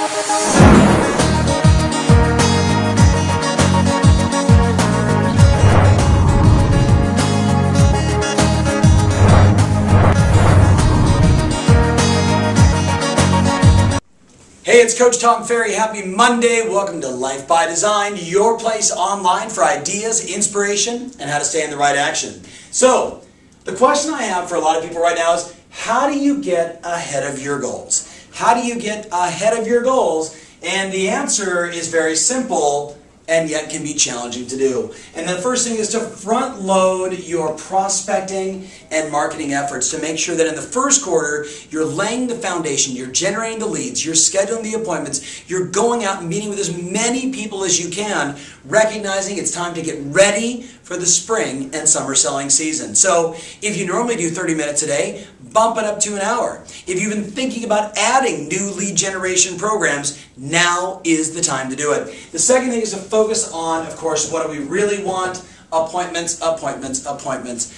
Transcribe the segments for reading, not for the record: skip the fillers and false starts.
Hey, it's Coach Tom Ferry. Happy Monday. Welcome to Life by Design, your place online for ideas, inspiration, and how to stay in the right action. So, the question I have for a lot of people right now is, how do you get ahead of your goals? How do you get ahead of your goals? And the answer is very simple, and yet can be challenging to do. And the first thing is to front load your prospecting and marketing efforts to make sure that in the first quarter, you're laying the foundation, you're generating the leads, you're scheduling the appointments, you're going out and meeting with as many people as you can, recognizing it's time to get ready for the spring and summer selling season. So if you normally do 30 minutes a day, bump it up to an hour. If you've been thinking about adding new lead generation programs, now is the time to do it. The second thing is to focus on, of course, what do we really want? Appointments, appointments, appointments.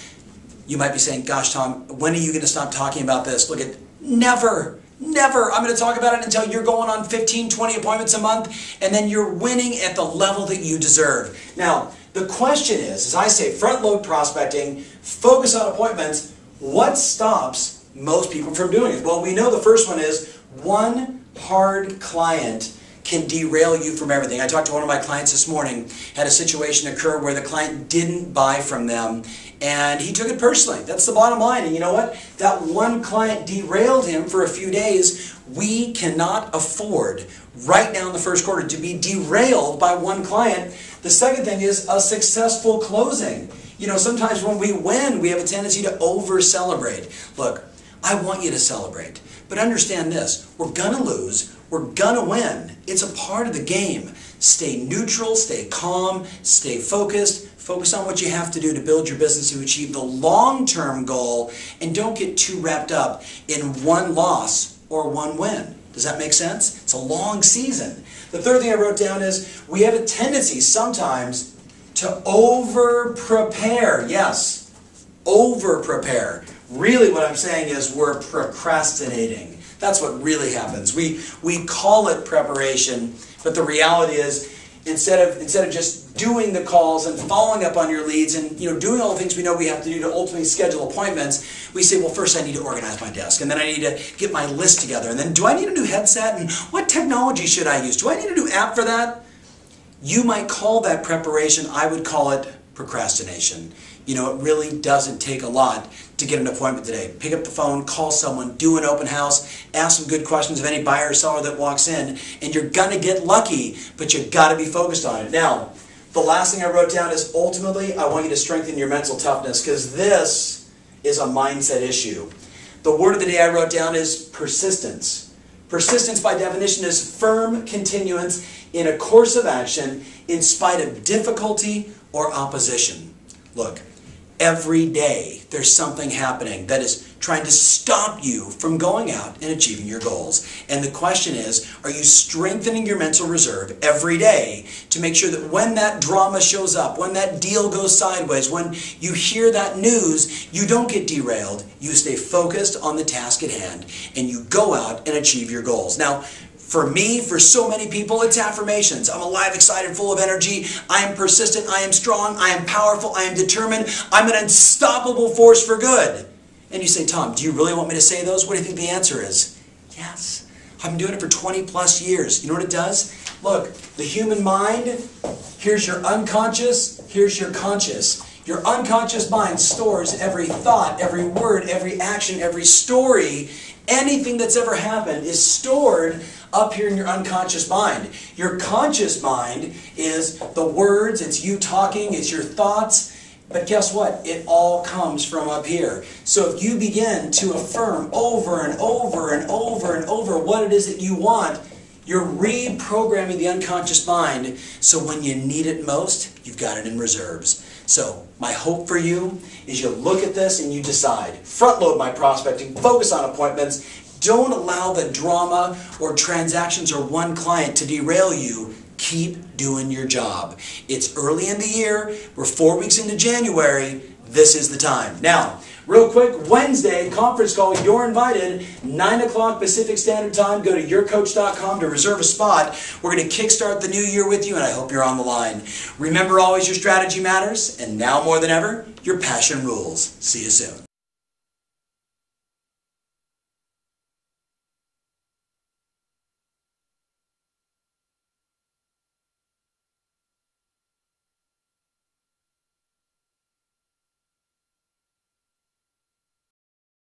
You might be saying, gosh, Tom, when are you going to stop talking about this? Look at, never. Never. I'm going to talk about it until you're going on 15, 20 appointments a month, and then you're winning at the level that you deserve. Now, the question is, as I say, front load prospecting, focus on appointments. What stops most people from doing it? Well, we know the first one is one hard client can derail you from everything. I talked to one of my clients this morning, had a situation occur where the client didn't buy from them, and he took it personally. That's the bottom line. And you know what? That one client derailed him for a few days. We cannot afford right now in the first quarter to be derailed by one client. The second thing is a successful closing. You know, sometimes when we win, we have a tendency to over-celebrate. Look, I want you to celebrate, but understand this, we're gonna lose, we're gonna win. It's a part of the game. Stay neutral, stay calm, stay focused, focus on what you have to do to build your business to achieve the long-term goal, and don't get too wrapped up in one loss or one win. Does that make sense? It's a long season. The third thing I wrote down is we have a tendency sometimes to over-prepare. Yes, over-prepare. Really what I'm saying is we're procrastinating. That's what really happens. We call it preparation, but the reality is instead of just doing the calls and following up on your leads and doing all the things we know we have to do to ultimately schedule appointments, we say, well, first I need to organize my desk, and then I need to get my list together, and then do I need a new headset, and what technology should I use? Do I need a new app for that? You might call that preparation. I would call it procrastination. It really doesn't take a lot to get an appointment today. Pick up the phone, call someone, do an open house, ask some good questions of any buyer or seller that walks in, and you're going to get lucky, but you've got to be focused on it. Now, the last thing I wrote down is ultimately I want you to strengthen your mental toughness, because this is a mindset issue. The word of the day I wrote down is persistence. Persistence by definition is firm continuance in a course of action in spite of difficulty or opposition. Look, every day there's something happening that is trying to stop you from going out and achieving your goals. And the question is, are you strengthening your mental reserve every day to make sure that when that drama shows up, when that deal goes sideways, when you hear that news, you don't get derailed, you stay focused on the task at hand, and you go out and achieve your goals. Now, for me, for so many people, it's affirmations. I'm alive, excited, full of energy. I am persistent. I am strong. I am powerful. I am determined. I'm an unstoppable force for good. And you say, Tom, do you really want me to say those? What do you think the answer is? Yes. I've been doing it for 20 plus years. You know what it does? Look, the human mind, here's your unconscious, here's your conscious. Your unconscious mind stores every thought, every word, every action, every story. Anything that's ever happened is stored up here in your unconscious mind. Your conscious mind is the words, it's you talking, it's your thoughts. But guess what? It all comes from up here. So if you begin to affirm over and over and over and over what it is that you want, you're reprogramming the unconscious mind, so when you need it most, you've got it in reserves. So my hope for you is you look at this and you decide, front load my prospecting, focus on appointments, don't allow the drama or transactions or one client to derail you. Keep doing your job. It's early in the year, we're 4 weeks into January, this is the time. Now, Real quick, Wednesday, conference call, you're invited, 9 o'clock Pacific Standard Time. Go to yourcoach.com to reserve a spot. We're going to kickstart the new year with you, and I hope you're on the line. Remember always, your strategy matters, and now more than ever, your passion rules. See you soon.